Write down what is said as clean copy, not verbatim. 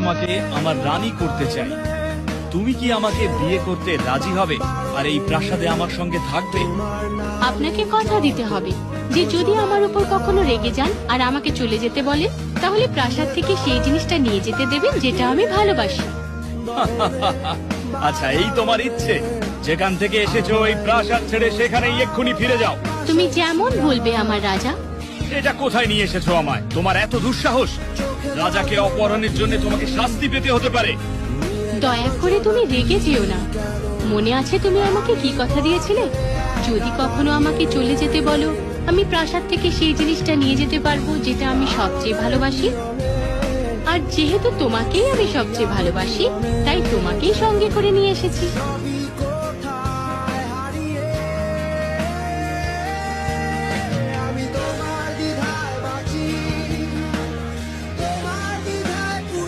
তোমাকে আমার রানী করতে চাই। তুমি কি আমাকে বিয়ে করতে রাজি হবে আর এই প্রাসাদে আমার সঙ্গে থাকবে? আপনাকে কথা দিতে হবে যে যদি আমার উপর কখনো রেগে যান আর আমাকে চলে যেতে বলেন, তাহলে প্রাসাদ থেকে সেই জিনিসটা নিয়ে যেতে দেবেন যেটা আমি ভালোবাসি। আচ্ছা, এই তোমার ইচ্ছে? যেখান থেকে এসেছো এই প্রাসাদ ছেড়ে সেখানেই এক্ষুনি ফিরে যাও। তুমি যেমন বলবে আমার রাজা। এটা কোথায় নিয়ে এসেছো আমায়? তোমার এত দুঃসাহস! রাজাকে অপহরণের জন্য তোমাকে শাস্তি পেতে হতে পারে। দয়া করে তুমি রেগে যেও না। মনে আছে তুমি আমাকে কি কথা দিয়েছিলে? যদি কখনো আমাকে চলে যেতে বলো, আমি প্রাসাদ থেকে সেই জিনিসটা নিয়ে যেতে পারবো যেটা আমি সবচেয়ে ভালোবাসি। আর যেহেতু তোমাকেই আমি সবচেয়ে ভালোবাসি, তাই তোমাকেই সঙ্গে করে নিয়ে এসেছি।